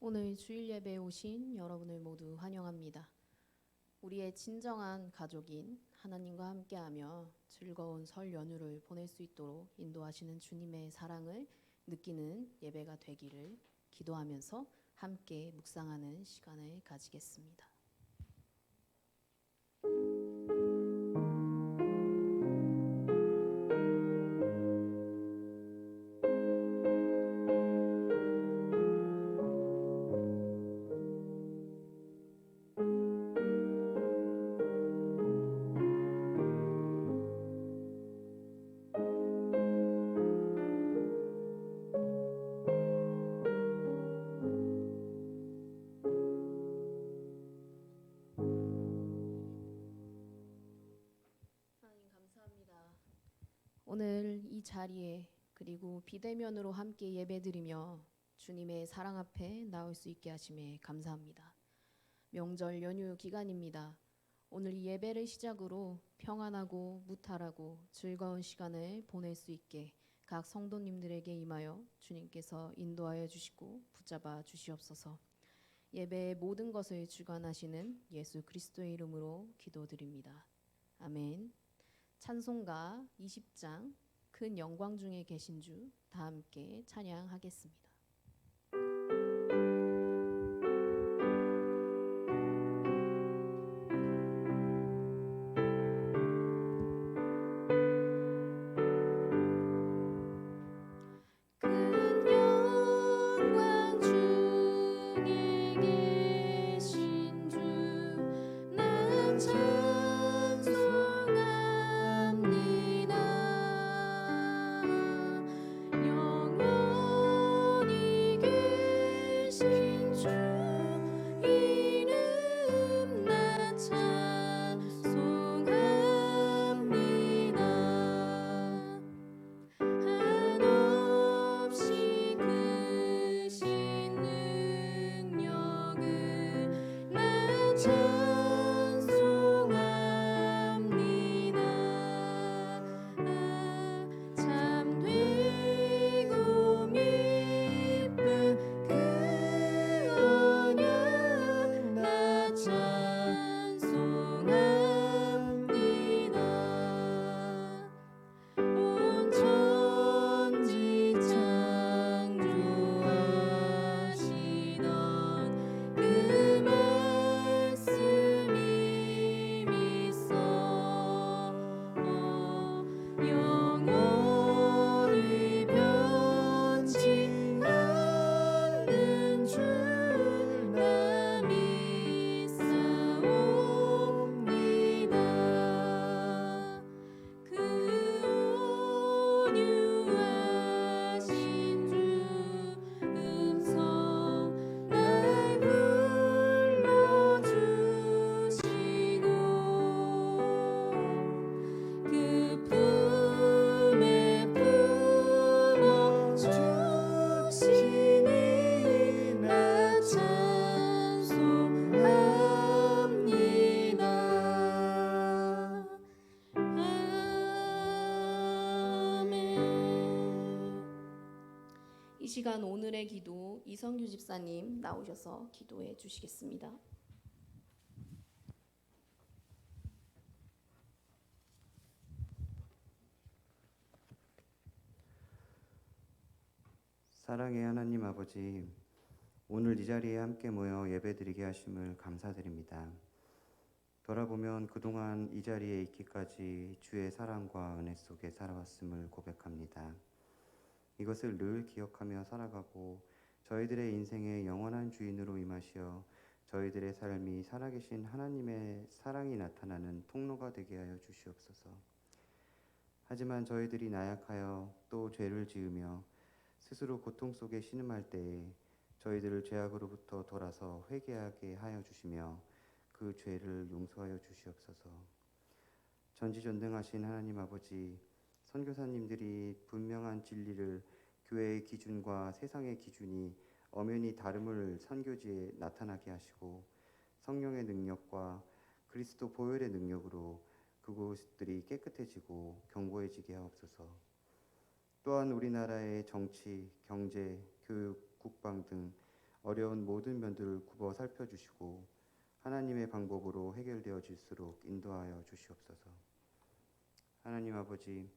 오늘 주일 예배에 오신 여러분을 모두 환영합니다. 우리의 진정한 가족인 하나님과 함께하며 즐거운 설 연휴를 보낼 수 있도록 인도하시는 주님의 사랑을 느끼는 예배가 되기를 기도하면서 함께 묵상하는 시간을 가지겠습니다. 하나님 감사합니다. 오늘 이 자리에 그리고 비대면으로 함께 예배드리며 주님의 사랑 앞에 나올 수 있게 하심에 감사합니다. 명절 연휴 기간입니다. 오늘 이 예배를 시작으로 평안하고 무탈하고 즐거운 시간을 보낼 수 있게 각 성도님들에게 임하여 주님께서 인도하여 주시고 붙잡아 주시옵소서. 예배의 모든 것을 주관하시는 예수 그리스도의 이름으로 기도드립니다. 아멘. 찬송가 20장 큰 영광 중에 계신 주 다 함께 찬양하겠습니다. 이 시간 오늘의 기도 이성규 집사님 나오셔서 기도해 주시겠습니다. 사랑의 하나님 아버지, 오늘 이 자리에 함께 모여 예배드리게 하심을 감사드립니다. 돌아보면 그동안 이 자리에 있기까지 주의 사랑과 은혜 속에 살아왔음을 고백합니다. 이것을 늘 기억하며 살아가고 저희들의 인생의 영원한 주인으로 임하시어 저희들의 삶이 살아계신 하나님의 사랑이 나타나는 통로가 되게 하여 주시옵소서. 하지만 저희들이 나약하여 또 죄를 지으며 스스로 고통 속에 신음할 때에 저희들을 죄악으로부터 돌아서 회개하게 하여 주시며 그 죄를 용서하여 주시옵소서. 전지전능하신 하나님 아버지, 선교사님들이 분명한 진리를 교회의 기준과 세상의 기준이 엄연히 다름을 선교지에 나타나게 하시고 성령의 능력과 그리스도 보혈의 능력으로 그곳들이 깨끗해지고 견고해지게 하옵소서. 또한 우리나라의 정치, 경제, 교육, 국방 등 어려운 모든 면들을 굽어 살펴주시고 하나님의 방법으로 해결되어질수록 인도하여 주시옵소서. 하나님 아버지,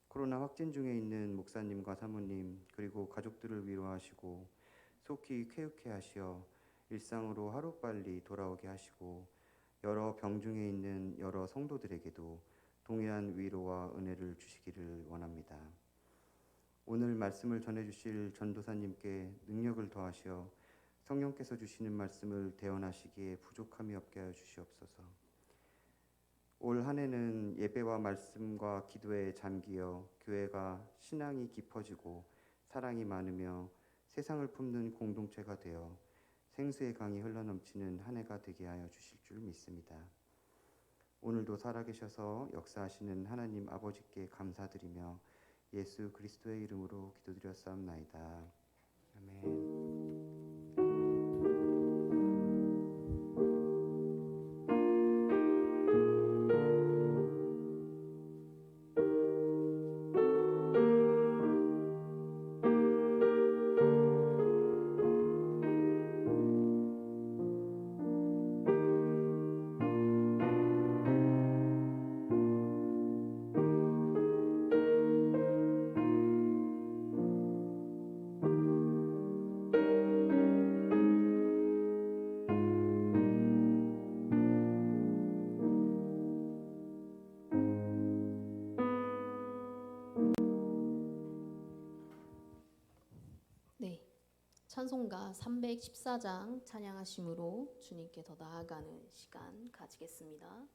코로나 확진 중에 있는 목사님과 사모님 그리고 가족들을 위로하시고 속히 쾌유케 하시어 일상으로 하루빨리 돌아오게 하시고 여러 병 중에 있는 여러 성도들에게도 동일한 위로와 은혜를 주시기를 원합니다. 오늘 말씀을 전해주실 전도사님께 능력을 더하시어 성령께서 주시는 말씀을 대언하시기에 부족함이 없게 하여 주시옵소서. 올 한 해는 예배와 말씀과 기도에 잠기어 교회가 신앙이 깊어지고 사랑이 많으며 세상을 품는 공동체가 되어 생수의 강이 흘러넘치는 한 해가 되게 하여 주실 줄 믿습니다. 오늘도 살아계셔서 역사하시는 하나님 아버지께 감사드리며 예수 그리스도의 이름으로 기도드렸사옵나이다. 아멘. 네, 찬송가 314장 찬양하심으로 주님께 더 나아가는 시간 가지겠습니다.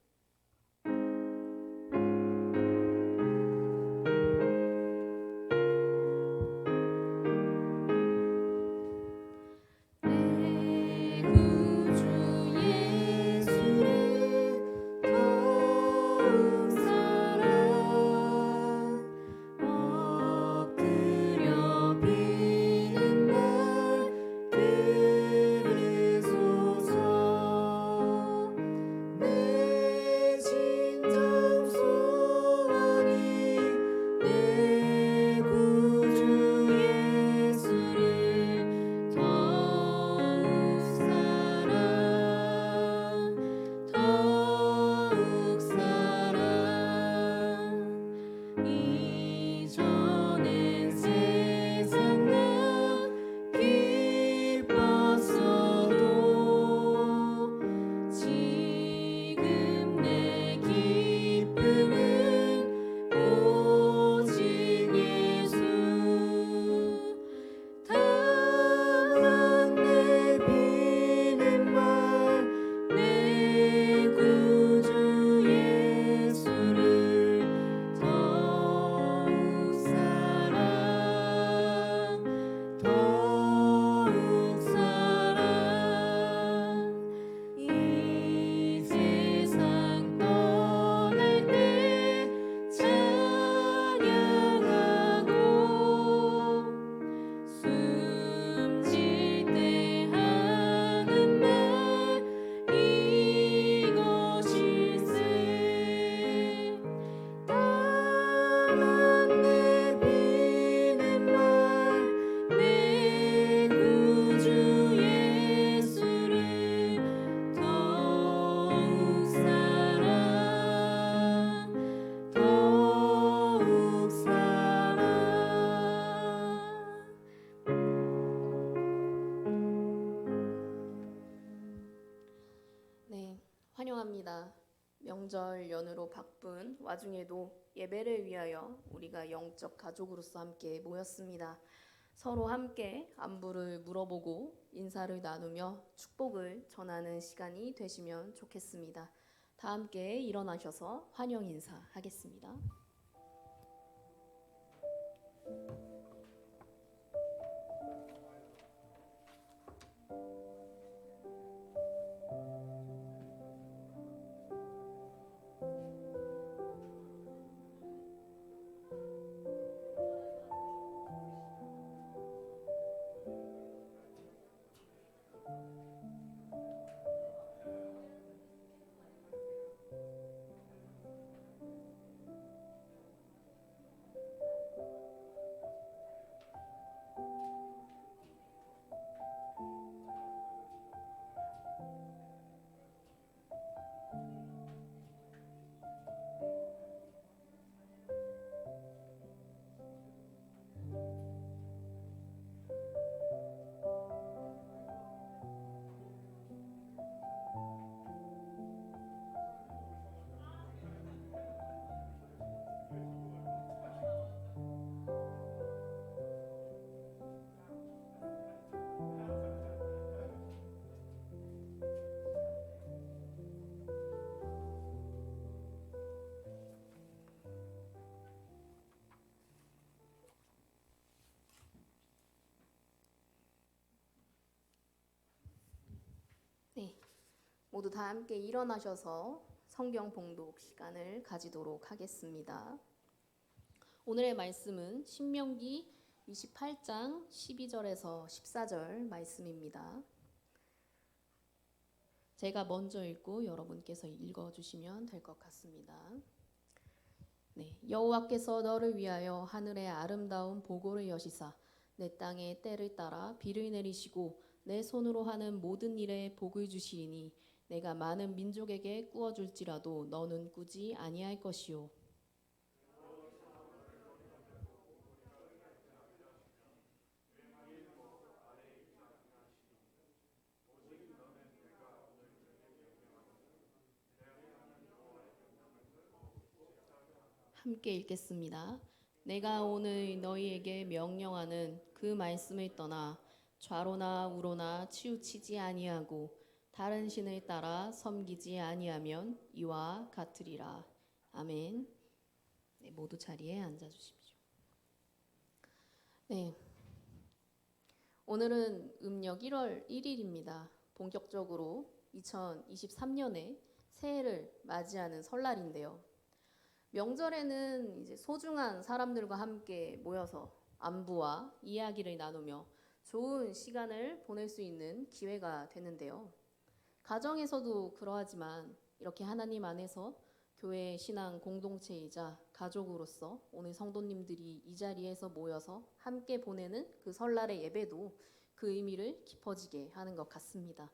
환영합니다. 명절 연휴로 바쁜 와중에도 예배를 위하여 우리가 영적 가족으로서 함께 모였습니다. 서로 함께 안부를 물어보고 인사를 나누며 축복을 전하는 시간이 되시면 좋겠습니다. 다 함께 일어나셔서 환영 인사하겠습니다. 모두 다 함께 일어나셔서 성경 봉독 시간을 가지도록 하겠습니다. 오늘의 말씀은 신명기 28장 12절에서 14절 말씀입니다. 제가 먼저 읽고 여러분께서 읽어주시면 될 것 같습니다. 네, 여호와께서 너를 위하여 하늘의 아름다운 보고를 여시사 내 땅에 때를 따라 비를 내리시고 내 손으로 하는 모든 일에 복을 주시리니 내가 많은 민족에게 꾸어줄지라도 너는 꾸지 아니할 것이요. 함께 읽겠습니다. 내가 오늘 너희에게 명령하는 그 말씀을 떠나 좌로나 우로나 치우치지 아니하고 다른 신을 따라 섬기지 아니하면 이와 같으리라. 아멘. 네, 모두 자리에 앉아 주십시오. 네. 오늘은 음력 1월 1일입니다. 본격적으로 2023년에 새해를 맞이하는 설날인데요. 명절에는 이제 소중한 사람들과 함께 모여서 안부와 이야기를 나누며 좋은 시간을 보낼 수 있는 기회가 되는데요. 가정에서도 그러하지만 이렇게 하나님 안에서 교회 신앙 공동체이자 가족으로서 오늘 성도님들이 이 자리에서 모여서 함께 보내는 그 설날의 예배도 그 의미를 깊어지게 하는 것 같습니다.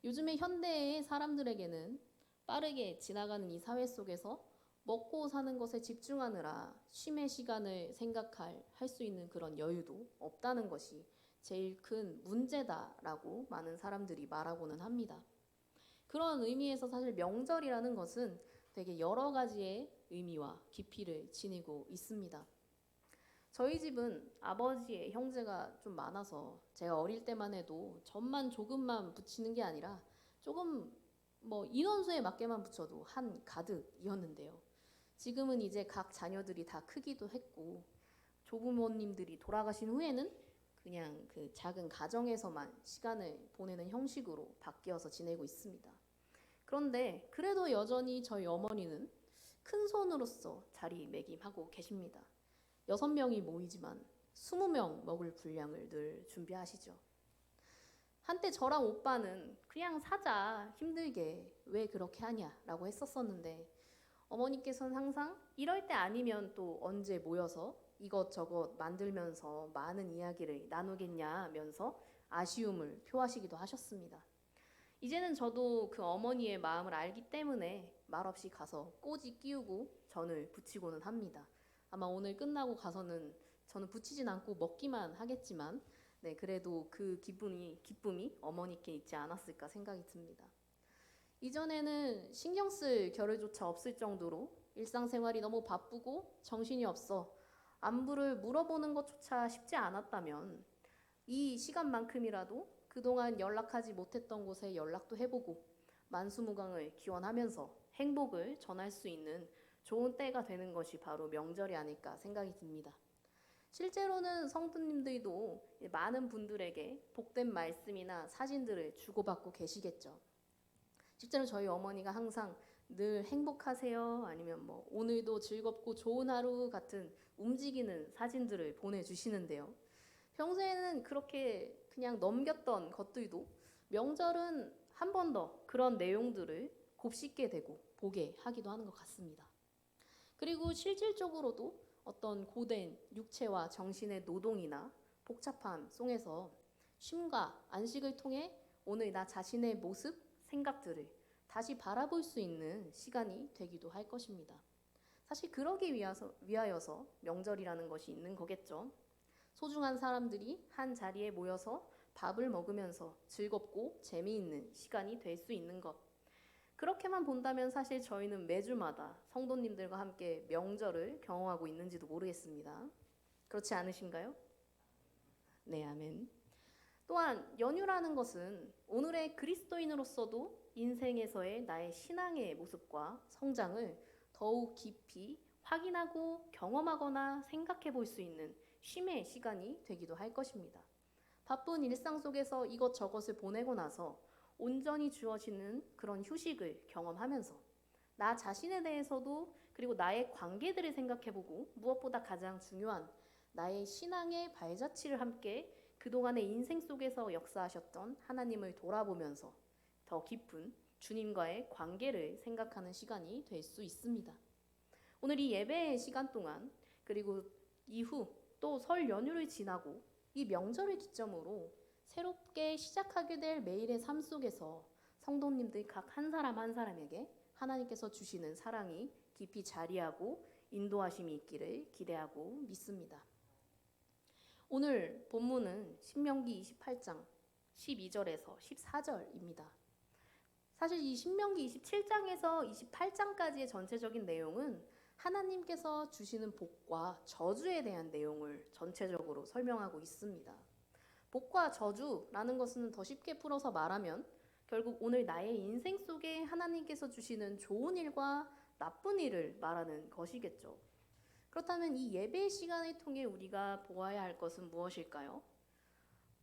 요즘의 현대의 사람들에게는 빠르게 지나가는 이 사회 속에서 먹고 사는 것에 집중하느라 쉼의 시간을 생각할 수 있는 그런 여유도 없다는 것이 제일 큰 문제다라고 많은 사람들이 말하고는 합니다. 그런 의미에서 사실 명절이라는 것은 되게 여러 가지의 의미와 깊이를 지니고 있습니다. 저희 집은 아버지의 형제가 좀 많아서 제가 어릴 때만 해도 젖만 조금만 부치는 게 아니라 조금 인원수에 맞게만 부쳐도 한 가득이었는데요. 지금은 이제 각 자녀들이 다 크기도 했고 조부모님들이 돌아가신 후에는 그냥 그 작은 가정에서만 시간을 보내는 형식으로 바뀌어서 지내고 있습니다. 그런데 그래도 여전히 저희 어머니는 큰 손으로서 자리매김하고 계십니다. 6명이 모이지만 20명 먹을 분량을 늘 준비하시죠. 한때 저랑 오빠는 그냥 사자 힘들게 왜 그렇게 하냐라고 했었었는데 어머니께서는 항상 이럴 때 아니면 또 언제 모여서 이것저것 만들면서 많은 이야기를 나누겠냐면서 아쉬움을 표하시기도 하셨습니다. 이제는 저도 그 어머니의 마음을 알기 때문에 말없이 가서 꼬지 끼우고 전을 부치고는 합니다. 아마 오늘 끝나고 가서는 저는 부치진 않고 먹기만 하겠지만 네, 그래도 그 기쁨이 어머니께 있지 않았을까 생각이 듭니다. 이전에는 신경 쓸 겨를조차 없을 정도로 일상생활이 너무 바쁘고 정신이 없어 안부를 물어보는 것조차 쉽지 않았다면 이 시간만큼이라도 그동안 연락하지 못했던 곳에 연락도 해보고 만수무강을 기원하면서 행복을 전할 수 있는 좋은 때가 되는 것이 바로 명절이 아닐까 생각이 듭니다. 실제로는 성도님들도 많은 분들에게 복된 말씀이나 사진들을 주고받고 계시겠죠. 실제로 저희 어머니가 항상 늘 행복하세요 아니면 오늘도 즐겁고 좋은 하루 같은 움직이는 사진들을 보내주시는데요. 평소에는 그렇게 그냥 넘겼던 것들도 명절은 한 번 더 그런 내용들을 곱씹게 되고 보게 하기도 하는 것 같습니다. 그리고 실질적으로도 어떤 고된 육체와 정신의 노동이나 복잡함 속에서 쉼과 안식을 통해 오늘 나 자신의 모습, 생각들을 다시 바라볼 수 있는 시간이 되기도 할 것입니다. 사실 그러기 위하여서 명절이라는 것이 있는 거겠죠. 소중한 사람들이 한 자리에 모여서 밥을 먹으면서 즐겁고 재미있는 시간이 될 수 있는 것. 그렇게만 본다면 사실 저희는 매주마다 성도님들과 함께 명절을 경험하고 있는지도 모르겠습니다. 그렇지 않으신가요? 네, 아멘. 또한 연휴라는 것은 오늘의 그리스도인으로서도 인생에서의 나의 신앙의 모습과 성장을 더욱 깊이 확인하고 경험하거나 생각해 볼 수 있는 쉼의 시간이 되기도 할 것입니다. 바쁜 일상 속에서 이것저것을 보내고 나서 온전히 주어지는 그런 휴식을 경험하면서 나 자신에 대해서도 그리고 나의 관계들을 생각해보고 무엇보다 가장 중요한 나의 신앙의 발자취를 함께 그동안의 인생 속에서 역사하셨던 하나님을 돌아보면서 더 깊은 주님과의 관계를 생각하는 시간이 될 수 있습니다. 오늘 이 예배의 시간 동안 그리고 이후 또 설 연휴를 지나고 이 명절을 기점으로 새롭게 시작하게 될 매일의 삶 속에서 성도님들 각 한 사람 한 사람에게 하나님께서 주시는 사랑이 깊이 자리하고 인도하심이 있기를 기대하고 믿습니다. 오늘 본문은 신명기 28장 12절에서 14절입니다. 사실 이 신명기 27장에서 28장까지의 전체적인 내용은 하나님께서 주시는 복과 저주에 대한 내용을 전체적으로 설명하고 있습니다. 복과 저주라는 것은 더 쉽게 풀어서 말하면 결국 오늘 나의 인생 속에 하나님께서 주시는 좋은 일과 나쁜 일을 말하는 것이겠죠. 그렇다면 이 예배 시간을 통해 우리가 보아야 할 것은 무엇일까요?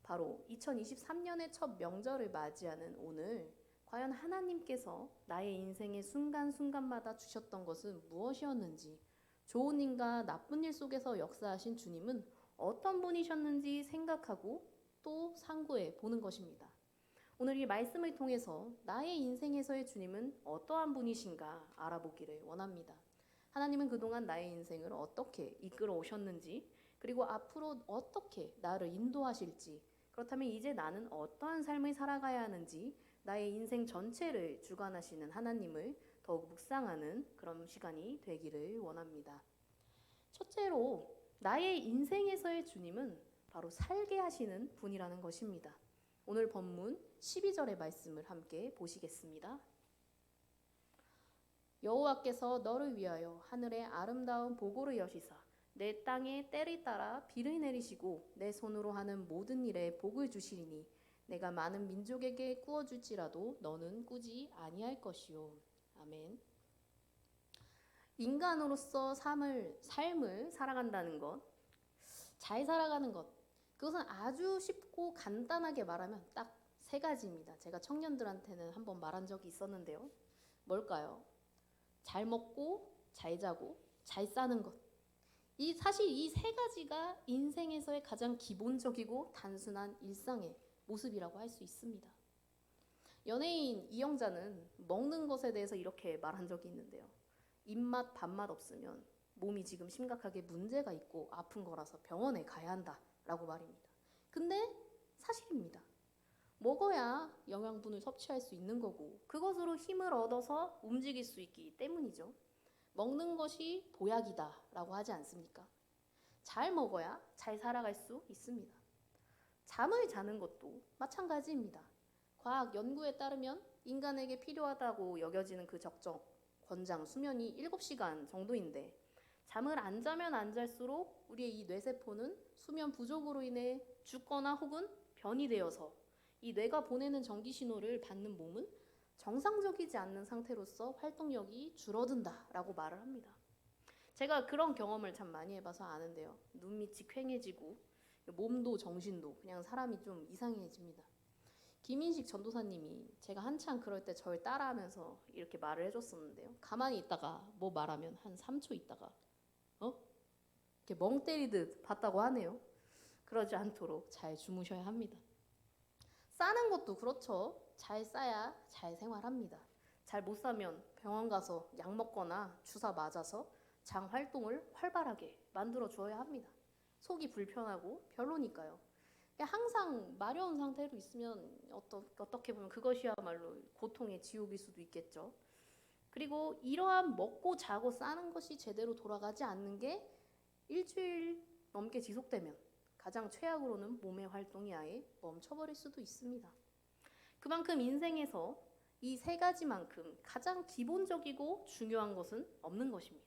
바로 2023년의 첫 명절을 맞이하는 오늘 과연 하나님께서 나의 인생의 순간순간마다 주셨던 것은 무엇이었는지, 좋은 일과 나쁜 일 속에서 역사하신 주님은 어떤 분이셨는지 생각하고 또 상고해 보는 것입니다. 오늘 이 말씀을 통해서 나의 인생에서의 주님은 어떠한 분이신가 알아보기를 원합니다. 하나님은 그동안 나의 인생을 어떻게 이끌어 오셨는지, 그리고 앞으로 어떻게 나를 인도하실지, 그렇다면 이제 나는 어떠한 삶을 살아가야 하는지 나의 인생 전체를 주관하시는 하나님을 더욱 묵상하는 그런 시간이 되기를 원합니다. 첫째로 나의 인생에서의 주님은 바로 살게 하시는 분이라는 것입니다. 오늘 본문 12절의 말씀을 함께 보시겠습니다. 여호와께서 너를 위하여 하늘의 아름다운 보고를 여시사 내 땅에 때를 따라 비를 내리시고 내 손으로 하는 모든 일에 복을 주시리니 내가 많은 민족에게 꾸어줄지라도 너는 꾸지 아니할 것이요. 아멘. 인간으로서 삶을 살아간다는 것, 잘 살아가는 것, 그것은 아주 쉽고 간단하게 말하면 딱 세 가지입니다. 제가 청년들한테는 한번 말한 적이 있었는데요. 뭘까요? 잘 먹고, 잘 자고, 잘 사는 것. 사실 이 세 가지가 인생에서의 가장 기본적이고 단순한 일상의 모습이라고 할 수 있습니다. 연예인 이영자는 먹는 것에 대해서 이렇게 말한 적이 있는데요. 입맛 밥맛 없으면 몸이 지금 심각하게 문제가 있고 아픈 거라서 병원에 가야 한다라고 말입니다. 근데 사실입니다. 먹어야 영양분을 섭취할 수 있는 거고 그것으로 힘을 얻어서 움직일 수 있기 때문이죠. 먹는 것이 보약이다라고 하지 않습니까? 잘 먹어야 잘 살아갈 수 있습니다. 잠을 자는 것도 마찬가지입니다. 과학 연구에 따르면 인간에게 필요하다고 여겨지는 그 적정 권장 수면이 7시간 정도인데 잠을 안 자면 안 잘수록 우리의 이 뇌세포는 수면 부족으로 인해 죽거나 혹은 변이 되어서 이 뇌가 보내는 전기 신호를 받는 몸은 정상적이지 않는 상태로서 활동력이 줄어든다라고 말을 합니다. 제가 그런 경험을 참 많이 해봐서 아는데요. 눈밑이 퀭해지고 몸도 정신도 그냥 사람이 좀 이상해집니다. 김인식 전도사님이 제가 한창 그럴 때 저를 따라하면서 이렇게 말을 해줬었는데요. 가만히 있다가 뭐 말하면 한 3초 있다가 이렇게 멍 때리듯 봤다고 하네요. 그러지 않도록 잘 주무셔야 합니다. 싸는 것도 그렇죠. 잘 싸야 잘 생활합니다. 잘 못 싸면 병원 가서 약 먹거나 주사 맞아서 장 활동을 활발하게 만들어 주어야 합니다. 속이 불편하고 별로니까요. 항상 마려운 상태로 있으면 어떻게 보면 그것이야말로 고통의 지옥일 수도 있겠죠. 그리고 이러한 먹고 자고 싸는 것이 제대로 돌아가지 않는 게 일주일 넘게 지속되면 가장 최악으로는 몸의 활동이 아예 멈춰버릴 수도 있습니다. 그만큼 인생에서 이 세 가지만큼 가장 기본적이고 중요한 것은 없는 것입니다.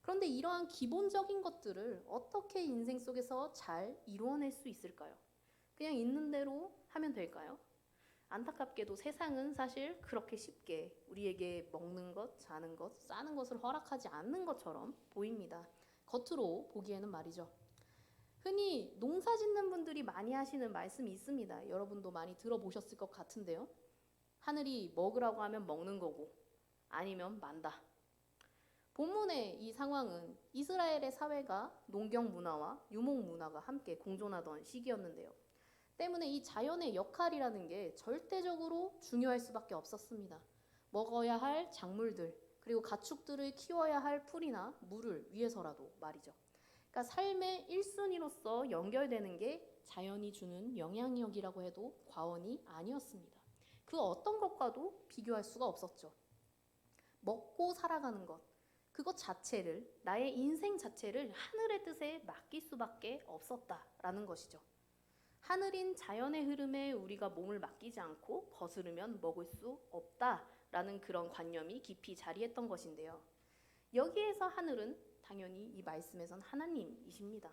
그런데 이러한 기본적인 것들을 어떻게 인생 속에서 잘 이루어낼 수 있을까요? 그냥 있는 대로 하면 될까요? 안타깝게도 세상은 사실 그렇게 쉽게 우리에게 먹는 것, 자는 것, 싸는 것을 허락하지 않는 것처럼 보입니다. 겉으로 보기에는 말이죠. 흔히 농사 짓는 분들이 많이 하시는 말씀이 있습니다. 여러분도 많이 들어보셨을 것 같은데요. 하늘이 먹으라고 하면 먹는 거고 아니면 만다. 본문의 이 상황은 이스라엘의 사회가 농경 문화와 유목 문화가 함께 공존하던 시기였는데요. 때문에 이 자연의 역할이라는 게 절대적으로 중요할 수밖에 없었습니다. 먹어야 할 작물들, 그리고 가축들을 키워야 할 풀이나 물을 위해서라도 말이죠. 그러니까 삶의 1순위로서 연결되는 게 자연이 주는 영향력이라고 해도 과언이 아니었습니다. 그 어떤 것과도 비교할 수가 없었죠. 먹고 살아가는 것, 그것 자체를, 나의 인생 자체를 하늘의 뜻에 맡길 수밖에 없었다라는 것이죠. 하늘인 자연의 흐름에 우리가 몸을 맡기지 않고 거스르면 먹을 수 없다라는 그런 관념이 깊이 자리했던 것인데요. 여기에서 하늘은 당연히 이 말씀에선 하나님이십니다.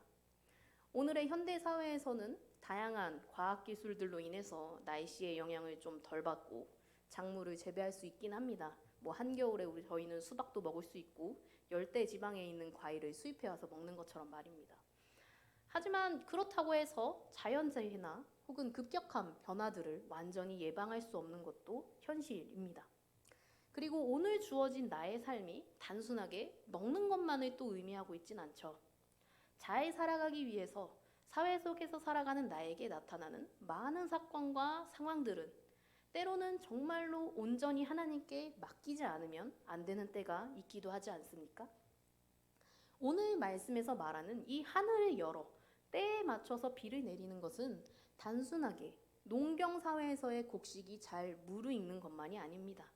오늘의 현대 사회에서는 다양한 과학기술들로 인해서 날씨의 영향을 좀 덜 받고 작물을 재배할 수 있긴 합니다. 뭐 한겨울에 저희는 수박도 먹을 수 있고 열대 지방에 있는 과일을 수입해 와서 먹는 것처럼 말입니다. 하지만 그렇다고 해서 자연재해나 혹은 급격한 변화들을 완전히 예방할 수 없는 것도 현실입니다. 그리고 오늘 주어진 나의 삶이 단순하게 먹는 것만을 또 의미하고 있진 않죠. 잘 살아가기 위해서 사회 속에서 살아가는 나에게 나타나는 많은 사건과 상황들은 때로는 정말로 온전히 하나님께 맡기지 않으면 안 되는 때가 있기도 하지 않습니까? 오늘 말씀에서 말하는 이 하늘을 열어 때에 맞춰서 비를 내리는 것은 단순하게 농경사회에서의 곡식이 잘 무르익는 것만이 아닙니다.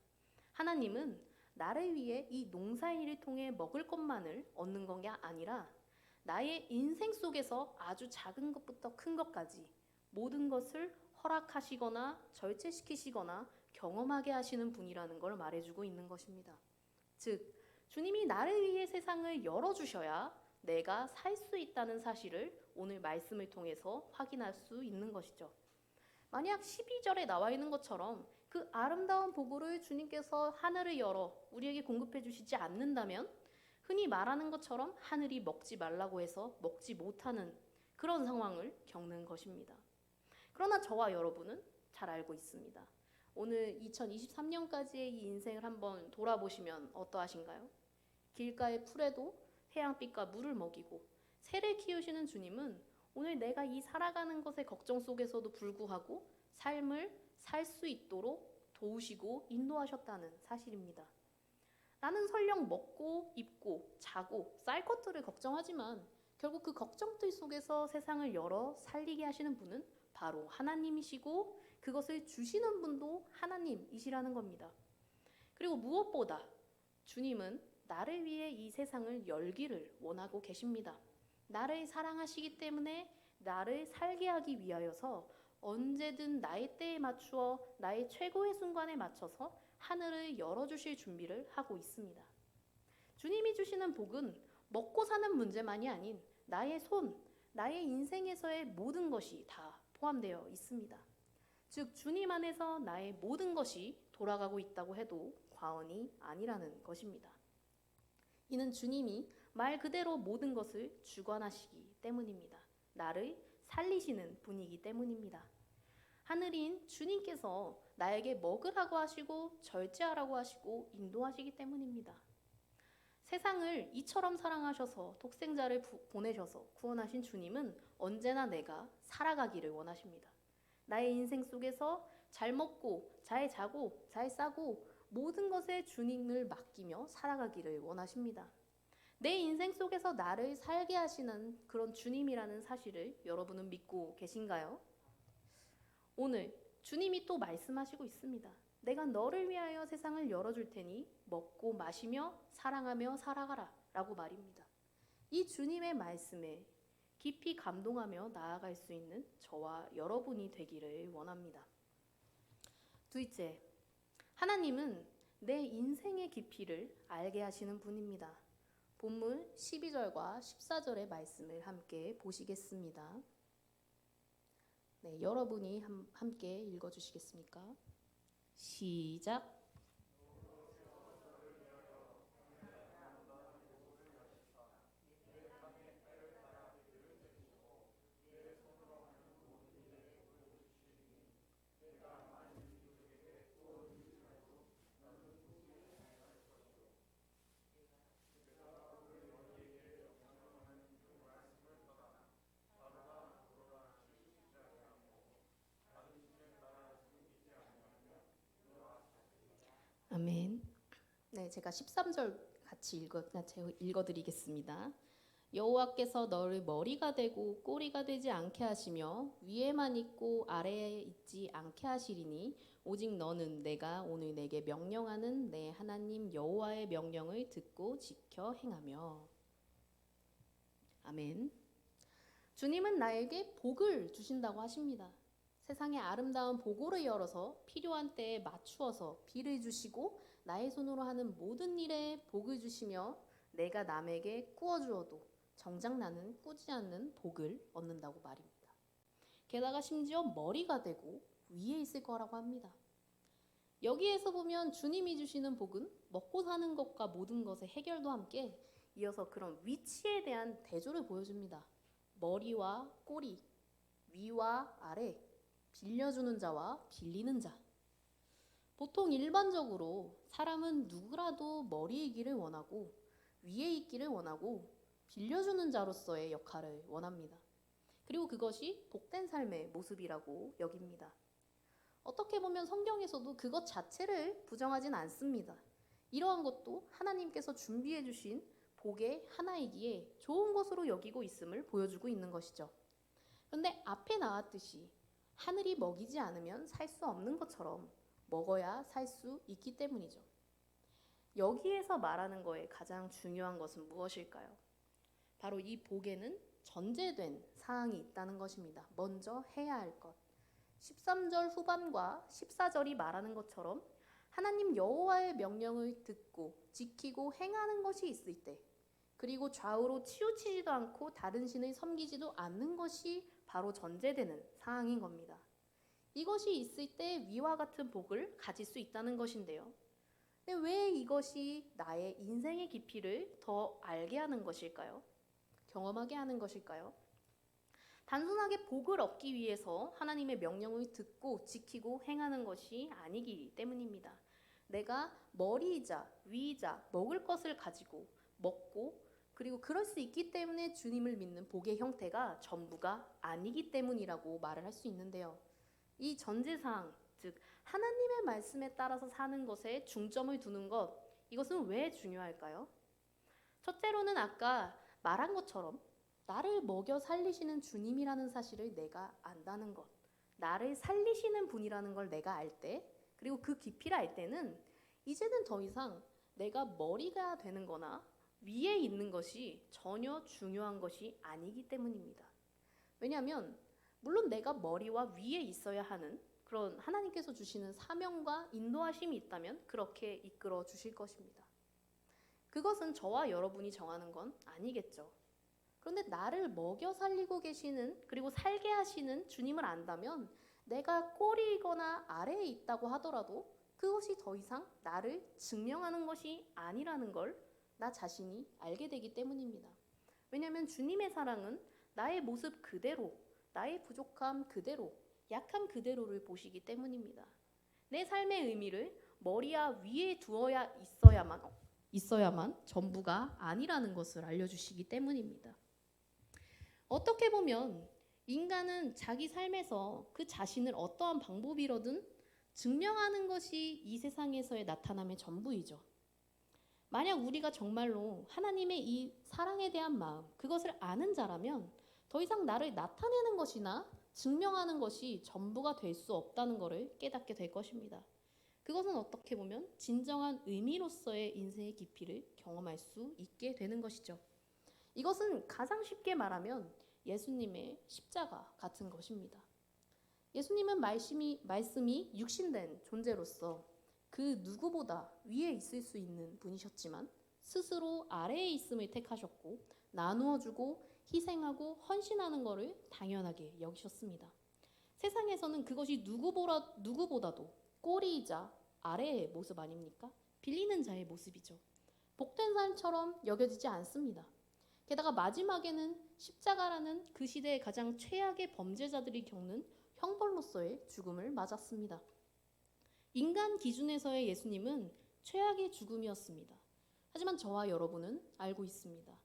하나님은 나를 위해 이 농사일을 통해 먹을 것만을 얻는 게 아니라 나의 인생 속에서 아주 작은 것부터 큰 것까지 모든 것을 허락하시거나 절제시키시거나 경험하게 하시는 분이라는 걸 말해주고 있는 것입니다. 즉, 주님이 나를 위해 세상을 열어주셔야 내가 살 수 있다는 사실을 오늘 말씀을 통해서 확인할 수 있는 것이죠. 만약 12절에 나와 있는 것처럼 그 아름다운 보고를 주님께서 하늘을 열어 우리에게 공급해 주시지 않는다면 흔히 말하는 것처럼 하늘이 먹지 말라고 해서 먹지 못하는 그런 상황을 겪는 것입니다. 그러나 저와 여러분은 잘 알고 있습니다. 오늘 2023년까지의 이 인생을 한번 돌아보시면 어떠하신가요? 길가의 풀에도 태양빛과 물을 먹이고 새를 키우시는 주님은 오늘 내가 이 살아가는 것의 걱정 속에서도 불구하고 삶을 살 수 있도록 도우시고 인도하셨다는 사실입니다. 나는 설령 먹고 입고 자고 쌀 것들을 걱정하지만 결국 그 걱정들 속에서 세상을 열어 살리게 하시는 분은 바로 하나님이시고 그것을 주시는 분도 하나님이시라는 겁니다. 그리고 무엇보다 주님은 나를 위해 이 세상을 열기를 원하고 계십니다. 나를 사랑하시기 때문에 나를 살게 하기 위하여서 언제든 나의 때에 맞추어 나의 최고의 순간에 맞춰서 하늘을 열어주실 준비를 하고 있습니다. 주님이 주시는 복은 먹고 사는 문제만이 아닌 나의 손, 나의 인생에서의 모든 것이 다 포함되어 있습니다. 즉 주님 안에서 나의 모든 것이 돌아가고 있다고 해도 과언이 아니라는 것입니다. 이는 주님이 말 그대로 모든 것을 주관하시기 때문입니다. 나를 살리시는 분이기 때문입니다. 하늘인 주님께서 나에게 먹으라고 하시고 절제하라고 하시고 인도하시기 때문입니다. 세상을 이처럼 사랑하셔서 독생자를 보내셔서 구원하신 주님은 언제나 내가 살아가기를 원하십니다. 나의 인생 속에서 잘 먹고 잘 자고 잘 싸고 모든 것에 주님을 맡기며 살아가기를 원하십니다. 내 인생 속에서 나를 살게 하시는 그런 주님이라는 사실을 여러분은 믿고 계신가요? 오늘 주님이 또 말씀하시고 있습니다. 내가 너를 위하여 세상을 열어줄 테니 먹고 마시며 사랑하며 살아가라 라고 말입니다. 이 주님의 말씀에 깊이 감동하며 나아갈 수 있는 저와 여러분이 되기를 원합니다. 둘째, 하나님은 내 인생의 깊이를 알게 하시는 분입니다. 본문 12절과 14절의 말씀을 함께 보시겠습니다. 네, 여러분이 함께 읽어주시겠습니까? 시작. 네, 제가 13절 같이 제가 읽어드리겠습니다. 여호와께서 너를 머리가 되고 꼬리가 되지 않게 하시며 위에만 있고 아래에 있지 않게 하시리니 오직 너는 내가 오늘 내게 명령하는 내 하나님 여호와의 명령을 듣고 지켜 행하며. 아멘. 주님은 나에게 복을 주신다고 하십니다. 세상의 아름다운 보고를 열어서 필요한 때에 맞추어서 비를 주시고 나의 손으로 하는 모든 일에 복을 주시며 내가 남에게 꾸어주어도 정작 나는 꾸지 않는 복을 얻는다고 말입니다. 게다가 심지어 머리가 되고 위에 있을 거라고 합니다. 여기에서 보면 주님이 주시는 복은 먹고 사는 것과 모든 것의 해결도 함께 이어서 그런 위치에 대한 대조를 보여줍니다. 머리와 꼬리, 위와 아래, 빌려주는 자와 빌리는 자. 보통 일반적으로 사람은 누구라도 머리에 있기를 원하고 위에 있기를 원하고 빌려주는 자로서의 역할을 원합니다. 그리고 그것이 복된 삶의 모습이라고 여깁니다. 어떻게 보면 성경에서도 그것 자체를 부정하진 않습니다. 이러한 것도 하나님께서 준비해 주신 복의 하나이기에 좋은 것으로 여기고 있음을 보여주고 있는 것이죠. 그런데 앞에 나왔듯이 하늘이 먹이지 않으면 살 수 없는 것처럼 먹어야 살 수 있기 때문이죠. 여기에서 말하는 거에 가장 중요한 것은 무엇일까요? 바로 이 복에는 전제된 사항이 있다는 것입니다. 먼저 해야 할 것. 13절 후반과 14절이 말하는 것처럼 하나님 여호와의 명령을 듣고 지키고 행하는 것이 있을 때, 그리고 좌우로 치우치지도 않고 다른 신을 섬기지도 않는 것이 바로 전제되는 사항인 겁니다. 이것이 있을 때 위와 같은 복을 가질 수 있다는 것인데요. 근데 왜 이것이 나의 인생의 깊이를 더 알게 하는 것일까요? 경험하게 하는 것일까요? 단순하게 복을 얻기 위해서 하나님의 명령을 듣고 지키고 행하는 것이 아니기 때문입니다. 내가 머리이자 위이자 먹을 것을 가지고 먹고 그리고 그럴 수 있기 때문에 주님을 믿는 복의 형태가 전부가 아니기 때문이라고 말을 할 수 있는데요. 이 전제사항, 즉 하나님의 말씀에 따라서 사는 것에 중점을 두는 것, 이것은 왜 중요할까요? 첫째로는 아까 말한 것처럼 나를 먹여 살리시는 주님이라는 사실을 내가 안다는 것, 나를 살리시는 분이라는 걸 내가 알 때, 그리고 그 깊이를 알 때는 이제는 더 이상 내가 머리가 되는 거나 위에 있는 것이 전혀 중요한 것이 아니기 때문입니다. 왜냐하면 물론 내가 머리와 위에 있어야 하는 그런 하나님께서 주시는 사명과 인도하심이 있다면 그렇게 이끌어 주실 것입니다. 그것은 저와 여러분이 정하는 건 아니겠죠. 그런데 나를 먹여 살리고 계시는 그리고 살게 하시는 주님을 안다면 내가 꼬리이거나 아래에 있다고 하더라도 그것이 더 이상 나를 증명하는 것이 아니라는 걸 나 자신이 알게 되기 때문입니다. 왜냐하면 주님의 사랑은 나의 모습 그대로, 나의 부족함 그대로, 약함 그대로를 보시기 때문입니다. 내 삶의 의미를 머리와 위에 두어야 있어야만 전부가 아니라는 것을 알려주시기 때문입니다. 어떻게 보면 인간은 자기 삶에서 그 자신을 어떠한 방법이로든 증명하는 것이 이 세상에서의 나타남의 전부이죠. 만약 우리가 정말로 하나님의 이 사랑에 대한 마음, 그것을 아는 자라면 더 이상 나를 나타내는 것이나 증명하는 것이 전부가 될 수 없다는 것을 깨닫게 될 것입니다. 그것은 어떻게 보면 진정한 의미로서의 인생의 깊이를 경험할 수 있게 되는 것이죠. 이것은 가장 쉽게 말하면 예수님의 십자가 같은 것입니다. 예수님은 말씀이 육신된 존재로서 그 누구보다 위에 있을 수 있는 분이셨지만 스스로 아래에 있음을 택하셨고 나누어주고 희생하고 헌신하는 것을 당연하게 여기셨습니다. 세상에서는 그것이 누구보다도 꼬리이자 아래의 모습 아닙니까? 빌리는 자의 모습이죠. 복된 삶처럼 여겨지지 않습니다. 게다가 마지막에는 십자가라는 그 시대의 가장 최악의 범죄자들이 겪는 형벌로서의 죽음을 맞았습니다. 인간 기준에서의 예수님은 최악의 죽음이었습니다. 하지만 저와 여러분은 알고 있습니다.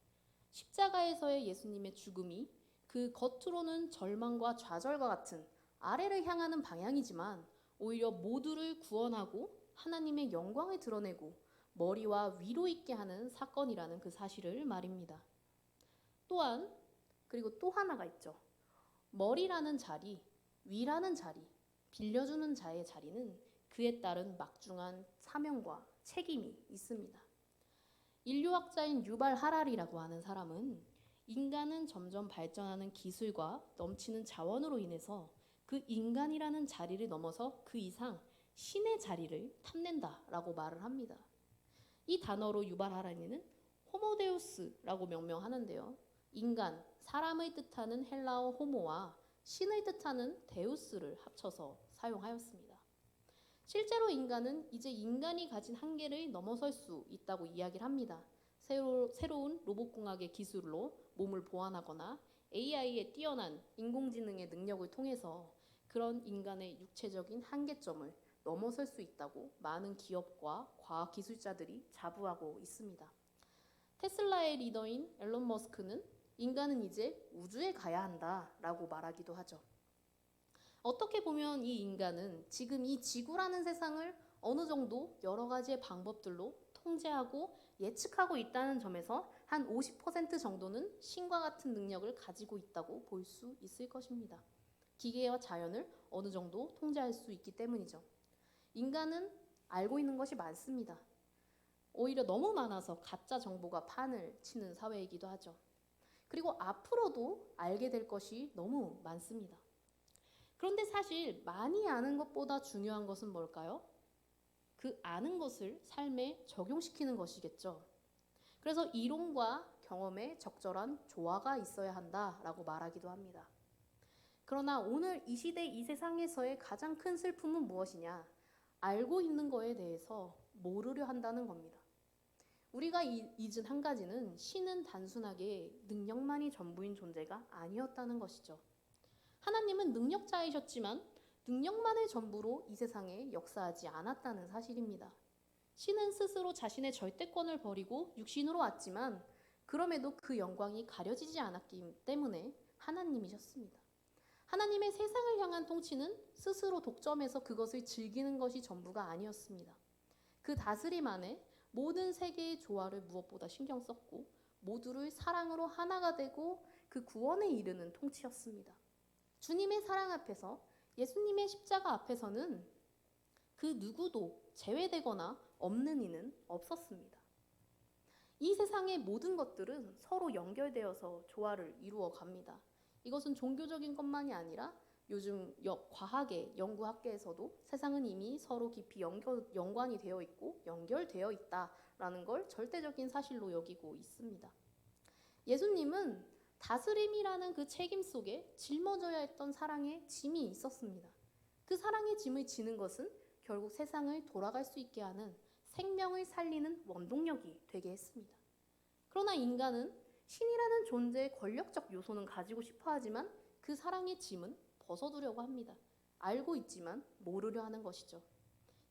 십자가에서의 예수님의 죽음이 그 겉으로는 절망과 좌절과 같은 아래를 향하는 방향이지만 오히려 모두를 구원하고 하나님의 영광을 드러내고 머리와 위로 있게 하는 사건이라는 그 사실을 말입니다. 또한 그리고 또 하나가 있죠. 머리라는 자리, 위라는 자리, 빌려주는 자의 자리는 그에 따른 막중한 사명과 책임이 있습니다. 인류학자인 유발 하라리라고 하는 사람은 인간은 점점 발전하는 기술과 넘치는 자원으로 인해서 그 인간이라는 자리를 넘어서 그 이상 신의 자리를 탐낸다라고 말을 합니다. 이 단어로 유발 하라리는 호모데우스라고 명명하는데요. 인간, 사람의 뜻하는 헬라어 호모와 신의 뜻하는 데우스를 합쳐서 사용하였습니다. 실제로 인간은 이제 인간이 가진 한계를 넘어설 수 있다고 이야기를 합니다. 새로운 로봇공학의 기술로 몸을 보완하거나 AI의 뛰어난 인공지능의 능력을 통해서 그런 인간의 육체적인 한계점을 넘어설 수 있다고 많은 기업과 과학기술자들이 자부하고 있습니다. 테슬라의 리더인 앨런 머스크는 인간은 이제 우주에 가야 한다라고 말하기도 하죠. 어떻게 보면 이 인간은 지금 이 지구라는 세상을 어느 정도 여러 가지의 방법들로 통제하고 예측하고 있다는 점에서 한 50% 정도는 신과 같은 능력을 가지고 있다고 볼 수 있을 것입니다. 기계와 자연을 어느 정도 통제할 수 있기 때문이죠. 인간은 알고 있는 것이 많습니다. 오히려 너무 많아서 가짜 정보가 판을 치는 사회이기도 하죠. 그리고 앞으로도 알게 될 것이 너무 많습니다. 그런데 사실 많이 아는 것보다 중요한 것은 뭘까요? 그 아는 것을 삶에 적용시키는 것이겠죠. 그래서 이론과 경험에 적절한 조화가 있어야 한다라고 말하기도 합니다. 그러나 오늘 이 시대 이 세상에서의 가장 큰 슬픔은 무엇이냐? 알고 있는 거에 대해서 모르려 한다는 겁니다. 우리가 잊은 한 가지는 신은 단순하게 능력만이 전부인 존재가 아니었다는 것이죠. 하나님은 능력자이셨지만 능력만을 전부로 이 세상에 역사하지 않았다는 사실입니다. 신은 스스로 자신의 절대권을 버리고 육신으로 왔지만 그럼에도 그 영광이 가려지지 않았기 때문에 하나님이셨습니다. 하나님의 세상을 향한 통치는 스스로 독점해서 그것을 즐기는 것이 전부가 아니었습니다. 그 다스림 안에 모든 세계의 조화를 무엇보다 신경 썼고 모두를 사랑으로 하나가 되고 그 구원에 이르는 통치였습니다. 주님의 사랑 앞에서 예수님의 십자가 앞에서는 그 누구도 제외되거나 없는 이는 없었습니다. 이 세상의 모든 것들은 서로 연결되어서 조화를 이루어 갑니다. 이것은 종교적인 것만이 아니라 요즘 과학의 연구학계에서도 세상은 이미 서로 깊이 연관이 되어 있고 연결되어 있다라는 걸 절대적인 사실로 여기고 있습니다. 예수님은 다스림이라는 그 책임 속에 짊어져야 했던 사랑의 짐이 있었습니다. 그 사랑의 짐을 지는 것은 결국 세상을 돌아갈 수 있게 하는 생명을 살리는 원동력이 되게 했습니다. 그러나 인간은 신이라는 존재의 권력적 요소는 가지고 싶어 하지만 그 사랑의 짐은 벗어두려고 합니다. 알고 있지만 모르려 하는 것이죠.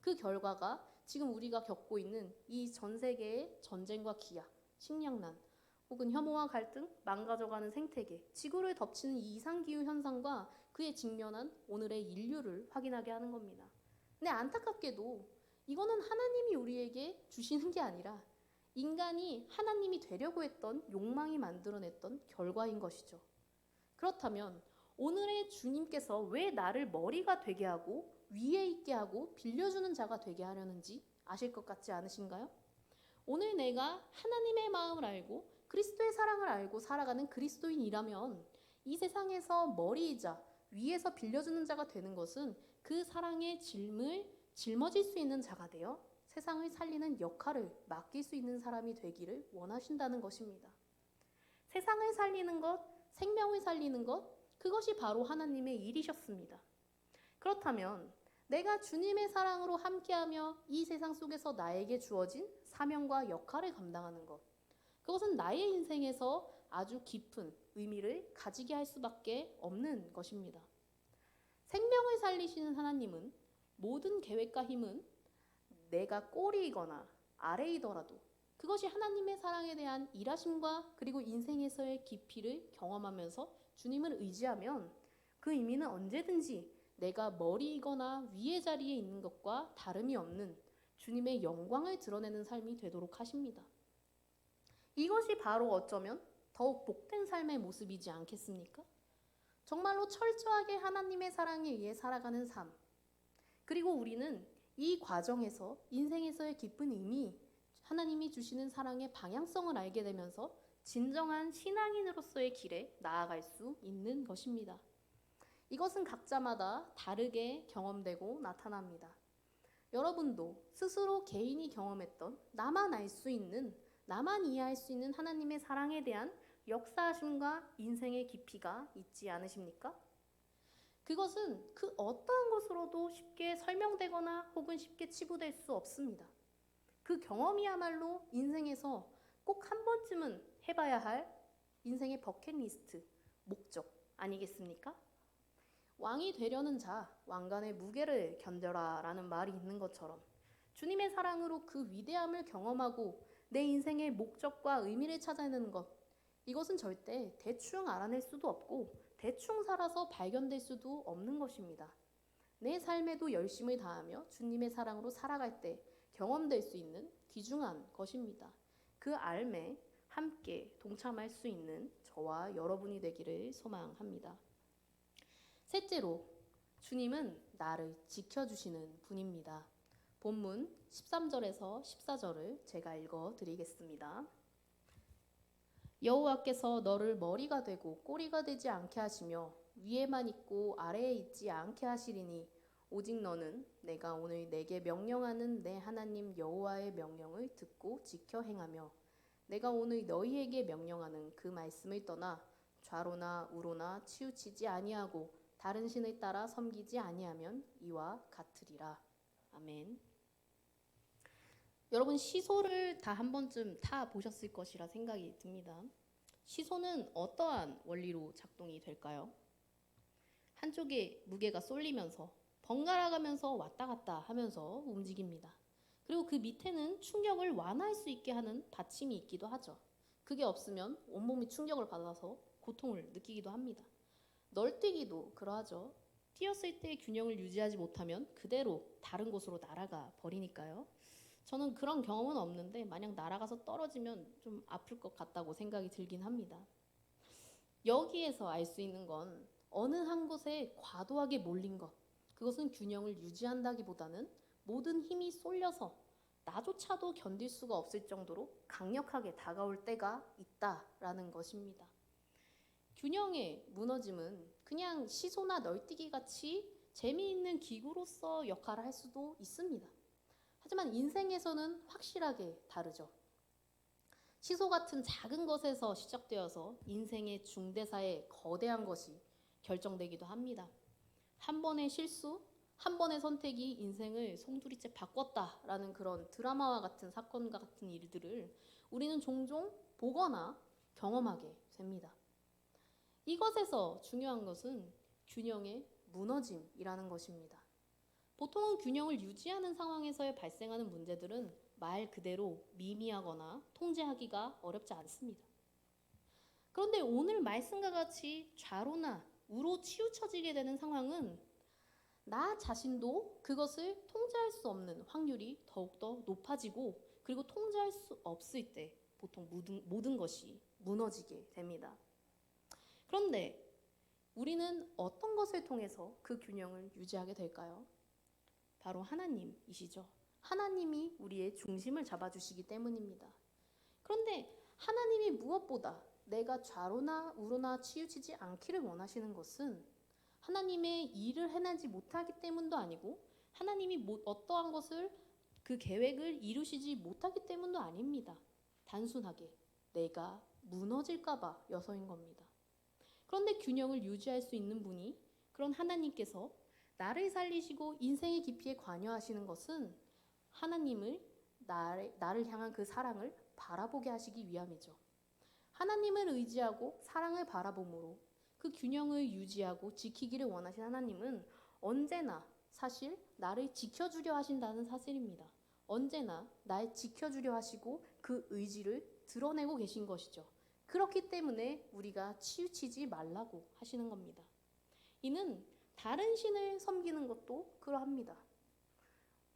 그 결과가 지금 우리가 겪고 있는 이 전 세계의 전쟁과 기아, 식량난, 혹은 혐오와 갈등, 망가져가는 생태계, 지구를 덮치는 이 이상기후 현상과 그에 직면한 오늘의 인류를 확인하게 하는 겁니다. 근데 안타깝게도 이거는 하나님이 우리에게 주시는 게 아니라 인간이 하나님이 되려고 했던 욕망이 만들어냈던 결과인 것이죠. 그렇다면 오늘의 주님께서 왜 나를 머리가 되게 하고 위에 있게 하고 빌려주는 자가 되게 하려는지 아실 것 같지 않으신가요? 오늘 내가 하나님의 마음을 알고 그리스도의 사랑을 알고 살아가는 그리스도인이라면 이 세상에서 머리이자 위에서 빌려주는 자가 되는 것은 그 사랑의 짐을 짊어질 수 있는 자가 되어 세상을 살리는 역할을 맡길 수 있는 사람이 되기를 원하신다는 것입니다. 세상을 살리는 것, 생명을 살리는 것, 그것이 바로 하나님의 일이셨습니다. 그렇다면 내가 주님의 사랑으로 함께하며 이 세상 속에서 나에게 주어진 사명과 역할을 감당하는 것, 그것은 나의 인생에서 아주 깊은 의미를 가지게 할 수밖에 없는 것입니다. 생명을 살리시는 하나님은 모든 계획과 힘은 내가 꼬리이거나 아래이더라도 그것이 하나님의 사랑에 대한 일하심과 그리고 인생에서의 깊이를 경험하면서 주님을 의지하면 그 의미는 언제든지 내가 머리이거나 위의 자리에 있는 것과 다름이 없는 주님의 영광을 드러내는 삶이 되도록 하십니다. 이것이 바로 어쩌면 더욱 복된 삶의 모습이지 않겠습니까? 정말로 철저하게 하나님의 사랑에 의해 살아가는 삶. 그리고 우리는 이 과정에서 인생에서의 깊은 의미, 하나님이 주시는 사랑의 방향성을 알게 되면서 진정한 신앙인으로서의 길에 나아갈 수 있는 것입니다. 이것은 각자마다 다르게 경험되고 나타납니다. 여러분도 스스로 개인이 경험했던 나만 알 수 있는, 나만 이해할 수 있는 하나님의 사랑에 대한 역사하심과 인생의 깊이가 있지 않으십니까? 그것은 그 어떠한 것으로도 쉽게 설명되거나 혹은 쉽게 치부될 수 없습니다. 그 경험이야말로 인생에서 꼭 한 번쯤은 해봐야 할 인생의 버킷리스트, 목적 아니겠습니까? 왕이 되려는 자, 왕관의 무게를 견뎌라 라는 말이 있는 것처럼 주님의 사랑으로 그 위대함을 경험하고 내 인생의 목적과 의미를 찾아내는 것, 이것은 절대 대충 알아낼 수도 없고 대충 살아서 발견될 수도 없는 것입니다. 내 삶에도 열심을 다하며 주님의 사랑으로 살아갈 때 경험될 수 있는 귀중한 것입니다. 그 삶에 함께 동참할 수 있는 저와 여러분이 되기를 소망합니다. 셋째로, 주님은 나를 지켜주시는 분입니다. 본문 13절에서 14절을 제가 읽어드리겠습니다. 여호와께서 너를 머리가 되고 꼬리가 되지 않게 하시며 위에만 있고 아래에 있지 않게 하시리니 오직 너는 내가 오늘 내게 명령하는 내 하나님 여호와의 명령을 듣고 지켜 행하며 내가 오늘 너희에게 명령하는 그 말씀을 떠나 좌로나 우로나 치우치지 아니하고 다른 신을 따라 섬기지 아니하면 이와 같으리라. 아멘. 여러분, 시소를 다 한 번쯤 타 보셨을 것이라 생각이 듭니다. 시소는 어떠한 원리로 작동이 될까요? 한쪽에 무게가 쏠리면서 번갈아 가면서 왔다 갔다 하면서 움직입니다. 그리고 그 밑에는 충격을 완화할 수 있게 하는 받침이 있기도 하죠. 그게 없으면 온몸이 충격을 받아서 고통을 느끼기도 합니다. 널뛰기도 그러하죠. 뛰었을 때 균형을 유지하지 못하면 그대로 다른 곳으로 날아가 버리니까요. 저는 그런 경험은 없는데 만약 날아가서 떨어지면 좀 아플 것 같다고 생각이 들긴 합니다. 여기에서 알 수 있는 건 어느 한 곳에 과도하게 몰린 것, 그것은 균형을 유지한다기보다는 모든 힘이 쏠려서 나조차도 견딜 수가 없을 정도로 강력하게 다가올 때가 있다라는 것입니다. 균형의 무너짐은 그냥 시소나 널뛰기 같이 재미있는 기구로서 역할을 할 수도 있습니다. 하지만 인생에서는 확실하게 다르죠. 시소 같은 작은 것에서 시작되어서 인생의 중대사의 거대한 것이 결정되기도 합니다. 한 번의 실수, 한 번의 선택이 인생을 송두리째 바꿨다라는 그런 드라마와 같은 사건과 같은 일들을 우리는 종종 보거나 경험하게 됩니다. 이것에서 중요한 것은 균형의 무너짐이라는 것입니다. 보통은 균형을 유지하는 상황에서 발생하는 문제들은 말 그대로 미미하거나 통제하기가 어렵지 않습니다. 그런데 오늘 말씀과 같이 좌로나 우로 치우쳐지게 되는 상황은 나 자신도 그것을 통제할 수 없는 확률이 더욱더 높아지고, 그리고 통제할 수 없을 때 보통 모든 것이 무너지게 됩니다. 그런데 우리는 어떤 것을 통해서 그 균형을 유지하게 될까요? 바로 하나님이시죠. 하나님이 우리의 중심을 잡아주시기 때문입니다. 그런데 하나님이 무엇보다 내가 좌로나 우로나 치우치지 않기를 원하시는 것은 하나님의 일을 해내지 못하기 때문도 아니고 하나님이 어떠한 것을 그 계획을 이루시지 못하기 때문도 아닙니다. 단순하게 내가 무너질까 봐 여서인 겁니다. 그런데 균형을 유지할 수 있는 분이, 그런 하나님께서 나를 살리시고 인생의 깊이에 관여하시는 것은 하나님을 나를 향한 그 사랑을 바라보게 하시기 위함이죠. 하나님을 의지하고 사랑을 바라봄으로 그 균형을 유지하고 지키기를 원하신 하나님은 언제나 사실 나를 지켜주려 하신다는 사실입니다. 언제나 날 지켜주려 하시고 그 의지를 드러내고 계신 것이죠. 그렇기 때문에 우리가 치우치지 말라고 하시는 겁니다. 이는 다른 신을 섬기는 것도 그러합니다.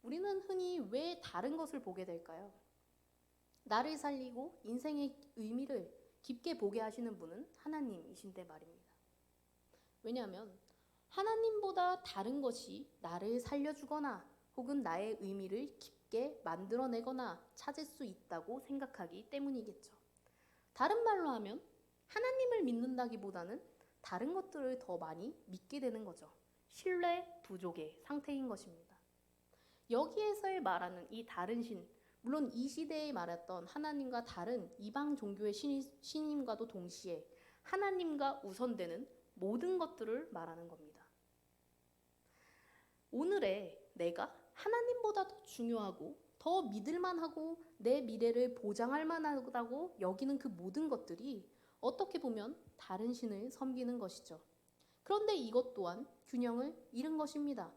우리는 흔히 왜 다른 것을 보게 될까요? 나를 살리고 인생의 의미를 깊게 보게 하시는 분은 하나님이신데 말입니다. 왜냐하면 하나님보다 다른 것이 나를 살려주거나 혹은 나의 의미를 깊게 만들어내거나 찾을 수 있다고 생각하기 때문이겠죠. 다른 말로 하면 하나님을 믿는다기보다는 다른 것들을 더 많이 믿게 되는 거죠. 신뢰 부족의 상태인 것입니다. 여기에서의 말하는 이 다른 신, 물론 이 시대에 말했던 하나님과 다른 이방 종교의 신임과도 동시에 하나님과 우선되는 모든 것들을 말하는 겁니다. 오늘의 내가 하나님보다 더 중요하고 더 믿을만하고 내 미래를 보장할 만하다고 여기는 그 모든 것들이 어떻게 보면 다른 신을 섬기는 것이죠. 그런데 이것 또한 균형을 잃은 것입니다.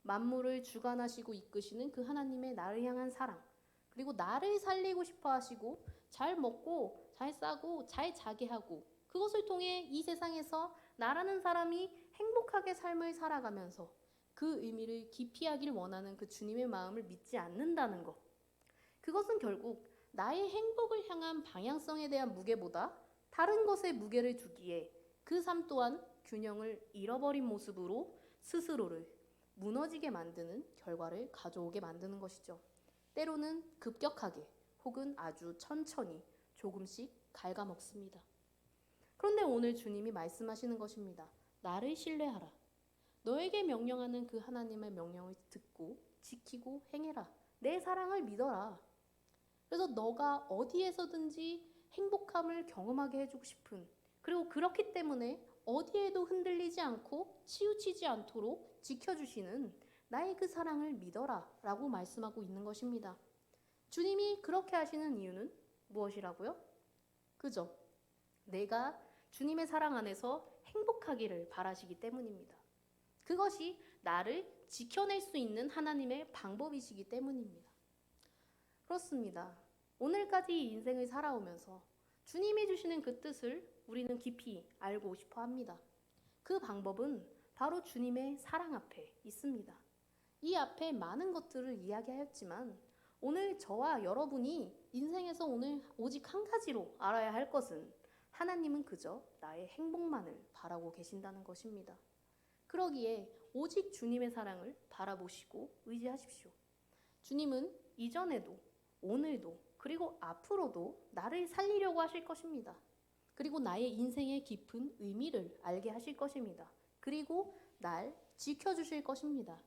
만물을 주관하시고 이끄시는 그 하나님의 나를 향한 사랑, 그리고 나를 살리고 싶어 하시고 잘 먹고 잘 싸고 잘 자게 하고 그것을 통해 이 세상에서 나라는 사람이 행복하게 삶을 살아가면서 그 의미를 깊이 하길 원하는 그 주님의 마음을 믿지 않는다는 것. 그것은 결국 나의 행복을 향한 방향성에 대한 무게보다 다른 것에 무게를 두기에 그 삶 또한 균형을 잃어버린 모습으로 스스로를 무너지게 만드는 결과를 가져오게 만드는 것이죠. 때로는 급격하게 혹은 아주 천천히 조금씩 갉아먹습니다. 그런데 오늘 주님이 말씀하시는 것입니다. 나를 신뢰하라. 너에게 명령하는 그 하나님의 명령을 듣고 지키고 행해라. 내 사랑을 믿어라. 그래서 너가 어디에서든지 행복함을 경험하게 해주고 싶은, 그리고 그렇기 때문에 어디에도 흔들리지 않고 치우치지 않도록 지켜주시는 나의 그 사랑을 믿어라 라고 말씀하고 있는 것입니다. 주님이 그렇게 하시는 이유는 무엇이라고요? 그죠? 내가 주님의 사랑 안에서 행복하기를 바라시기 때문입니다. 그것이 나를 지켜낼 수 있는 하나님의 방법이시기 때문입니다. 그렇습니다. 오늘까지 이 인생을 살아오면서 주님이 주시는 그 뜻을 우리는 깊이 알고 싶어 합니다. 그 방법은 바로 주님의 사랑 앞에 있습니다. 이 앞에 많은 것들을 이야기하였지만 오늘 저와 여러분이 인생에서 오늘 오직 한 가지로 알아야 할 것은 하나님은 그저 나의 행복만을 바라고 계신다는 것입니다. 그러기에 오직 주님의 사랑을 바라보시고 의지하십시오. 주님은 이전에도 오늘도 그리고 앞으로도 나를 살리려고 하실 것입니다. 그리고 나의 인생의 깊은 의미를 알게 하실 것입니다. 그리고 날 지켜주실 것입니다.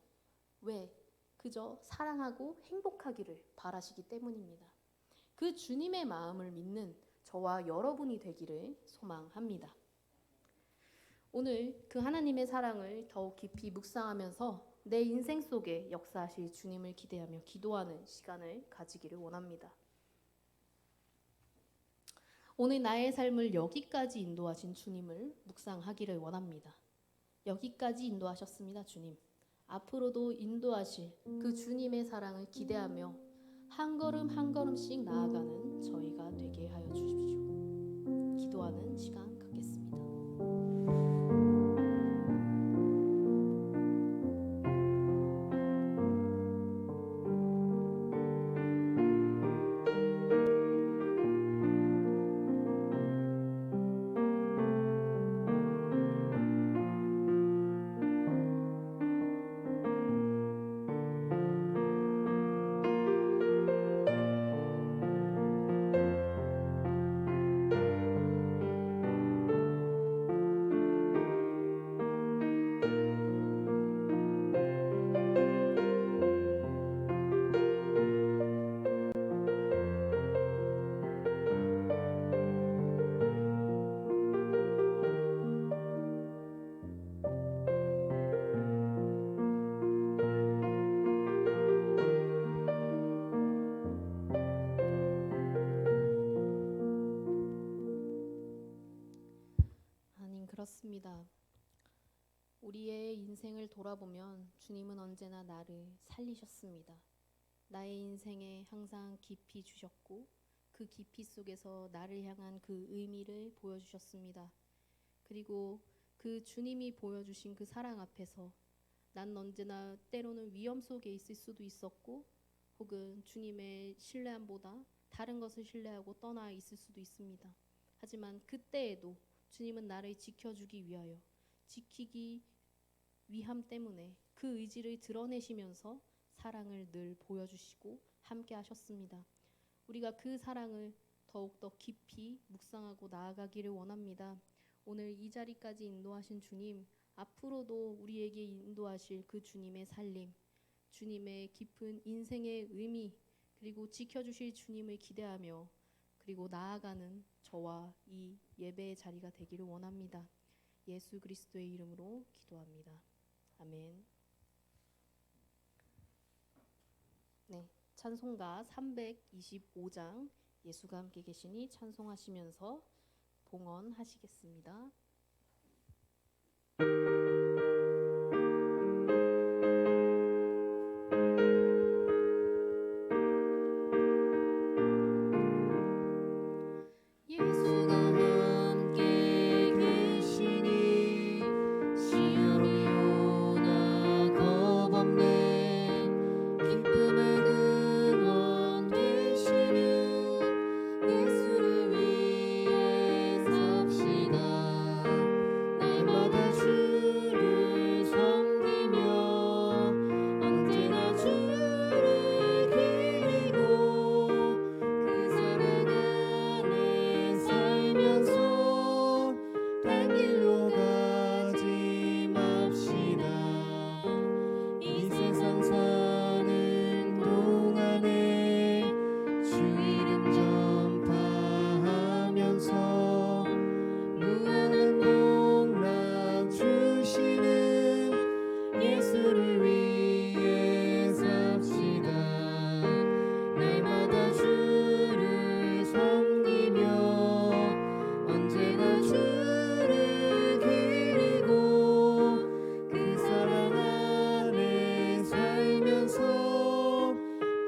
왜? 그저 사랑하고 행복하기를 바라시기 때문입니다. 그 주님의 마음을 믿는 저와 여러분이 되기를 소망합니다. 오늘 그 하나님의 사랑을 더욱 깊이 묵상하면서 내 인생 속에 역사하실 주님을 기대하며 기도하는 시간을 가지기를 원합니다. 오늘 나의 삶을 여기까지 인도하신 주님을 묵상하기를 원합니다. 여기까지 인도하셨습니다, 주님. 앞으로도 인도하실 그 주님의 사랑을 기대하며 한 걸음 한 걸음씩 나아가는 저희가 되게 하여 주십시오. 기도하는 시간 갖겠습니다. 그렇습니다. 우리의 인생을 돌아보면 주님은 언제나 나를 살리셨습니다. 나의 인생에 항상 깊이 주셨고 그 깊이 속에서 나를 향한 그 의미를 보여주셨습니다. 그리고 그 주님이 보여주신 그 사랑 앞에서 난 언제나 때로는 위험 속에 있을 수도 있었고 혹은 주님의 신뢰함보다 다른 것을 신뢰하고 떠나 있을 수도 있습니다. 하지만 그때에도 주님은 나를 지켜주기 위하여 지키기 위함 때문에 그 의지를 드러내시면서 사랑을 늘 보여주시고 함께 하셨습니다. 우리가 그 사랑을 더욱더 깊이 묵상하고 나아가기를 원합니다. 오늘 이 자리까지 인도하신 주님, 앞으로도 우리에게 인도하실 그 주님의 살림, 주님의 깊은 인생의 의미, 그리고 지켜주실 주님을 기대하며 그리고 나아가는 저와 이 예배의 자리가 되기를 원합니다. 예수 그리스도의 이름으로 기도합니다. 아멘. 네, 찬송가 325장 예수가 함께 계시니 찬송하시면서 봉헌하시겠습니다. 예수가 함께 계시니 시험이 오나 겁없네 기쁨의 근원 되시는 예수를 위해 삽시다. 날마다 주를 섬기며 언제나 주를 기리고 그 사랑 안에 살면서 딴 길로 가지 맙시다. 이 세상 사는 동안에 주 이름 전파하면서 무한한 복락 주시는 예수를 위해 삽시다. 날마다 주를 섬기며 언제나 주를 기리고 그 사랑 안에 살면서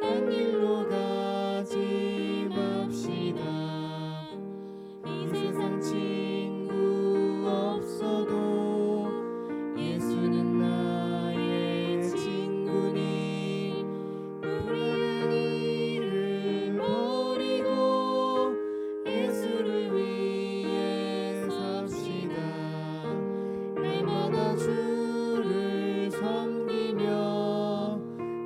딴 길로 가지 맙시다. 이 세상 친구 없어도 예수는 나의 친구니 우리는 이를 버리고 예수를 위해 삽시다. 날마다 주를 섬기며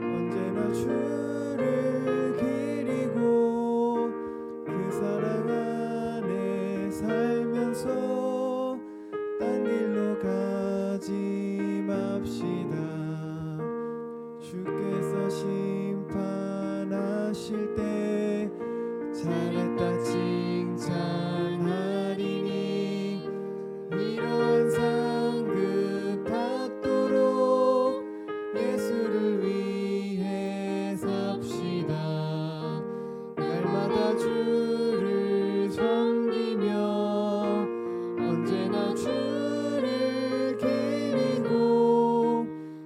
언제나 주를 기리고 그 사랑 안에 살면서 딴 길로 가지 맙시다. 주께서 심판하실 때 잘했다 칭찬하리니 이러한 상급 받도록 예수를 위해 삽시다. 날마다 주를 섬기며 언제나 주를 기리고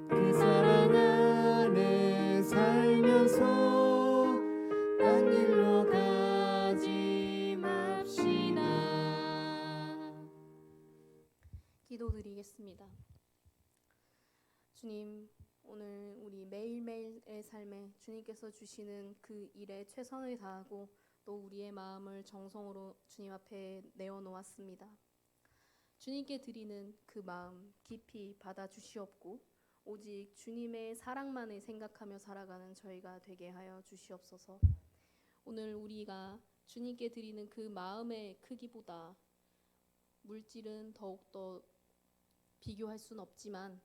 그 사랑 안에 살면서 딴 길로 가지 맙시다. 기도드리겠습니다. 주님, 오늘 우리 매일매일의 삶에 주님께서 주시는 그 일에 최선을 다하고 또 우리의 마음을 정성으로 주님 앞에 내어놓았습니다. 주님께 드리는 그 마음 깊이 받아주시옵고 오직 주님의 사랑만을 생각하며 살아가는 저희가 되게 하여 주시옵소서. 오늘 우리가 주님께 드리는 그 마음의 크기보다 물질은 더욱더 비교할 수는 없지만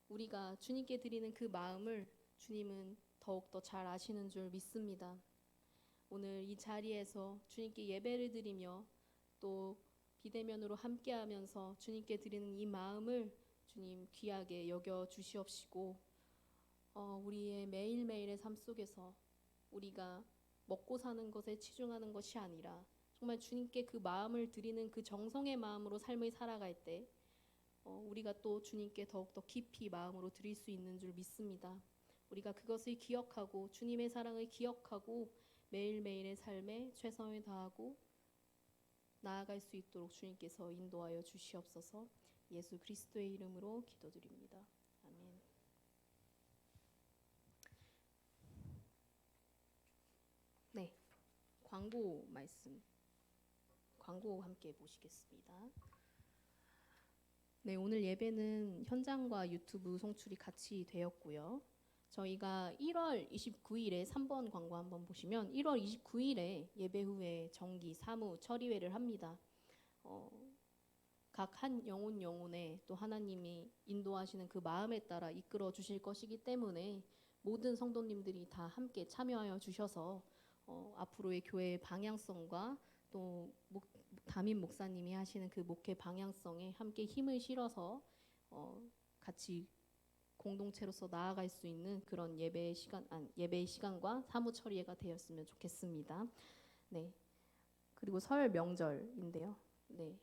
우리가 주님께 드리는 그 마음을 주님은 더욱더 잘 아시는 줄 믿습니다. 오늘 이 자리에서 주님께 예배를 드리며 또 비대면으로 함께하면서 주님께 드리는 이 마음을 주님 귀하게 여겨 주시옵시고 우리의 매일매일의 삶 속에서 우리가 먹고 사는 것에 치중하는 것이 아니라 정말 주님께 그 마음을 드리는 그 정성의 마음으로 삶을 살아갈 때 우리가 또 주님께 더욱더 깊이 마음으로 드릴 수 있는 줄 믿습니다. 우리가 그것을 기억하고 주님의 사랑을 기억하고 매일매일의 삶에 최선을 다하고 나아갈 수 있도록 주님께서 인도하여 주시옵소서. 예수 그리스도의 이름으로 기도드립니다. 아멘. 광고 말씀, 광고 함께 보시겠습니다. 네, 오늘 예배는 현장과 유튜브 송출이 같이 되었고요. 저희가 1월 29일에 3번 광고 한번 보시면 1월 29일에 예배 후에 정기 사무 처리회를 합니다. 각 한 영혼에 또 하나님이 인도하시는 그 마음에 따라 이끌어 주실 것이기 때문에 모든 성도님들이 다 함께 참여하여 주셔서 앞으로의 교회의 방향성과 또 담임 목사님이 하시는 그 목회 방향성에 함께 힘을 실어서 같이 공동체로서 나아갈 수 있는 그런 예배의 시간과 사무 처리회가 되었으면 좋겠습니다. 네. 그리고 설 명절인데요. 네.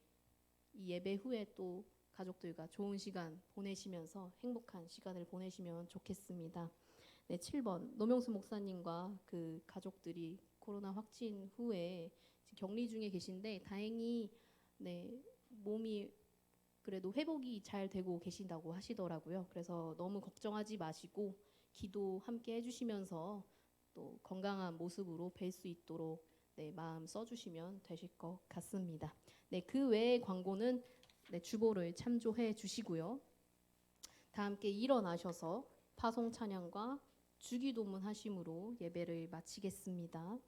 이 예배 후에 또 가족들과 좋은 시간 보내시면서 행복한 시간을 보내시면 좋겠습니다. 네, 7번 노명수 목사님과 그 가족들이 코로나 확진 후에 격리 중에 계신데 다행히 네, 몸이 그래도 회복이 잘 되고 계신다고 하시더라고요. 그래서 너무 걱정하지 마시고 기도 함께 해주시면서 또 건강한 모습으로 뵐 수 있도록 네, 마음 써주시면 되실 것 같습니다. 네, 그 외의 광고는 네, 주보를 참조해 주시고요. 다 함께 일어나셔서 파송 찬양과 주기도문 하심으로 예배를 마치겠습니다.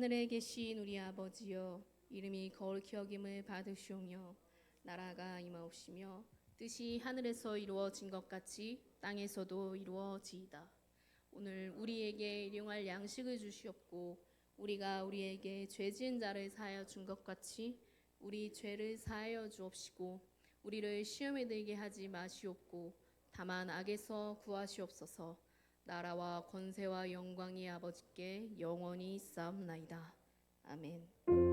하늘에 계신 우리 아버지여, 이름이 거룩히 여김을 받으시오며 나라가 임하옵시며 뜻이 하늘에서 이루어진 것 같이 땅에서도 이루어지이다. 오늘 우리에게 일용할 양식을 주시옵고 우리가 우리에게 죄 지은 자를 사하여 준 것 같이 우리 죄를 사하여 주옵시고 우리를 시험에 들게 하지 마시옵고 다만 악에서 구하시옵소서. 나라와 권세와 영광이 아버지께 영원히 있사옵나이다. 아멘.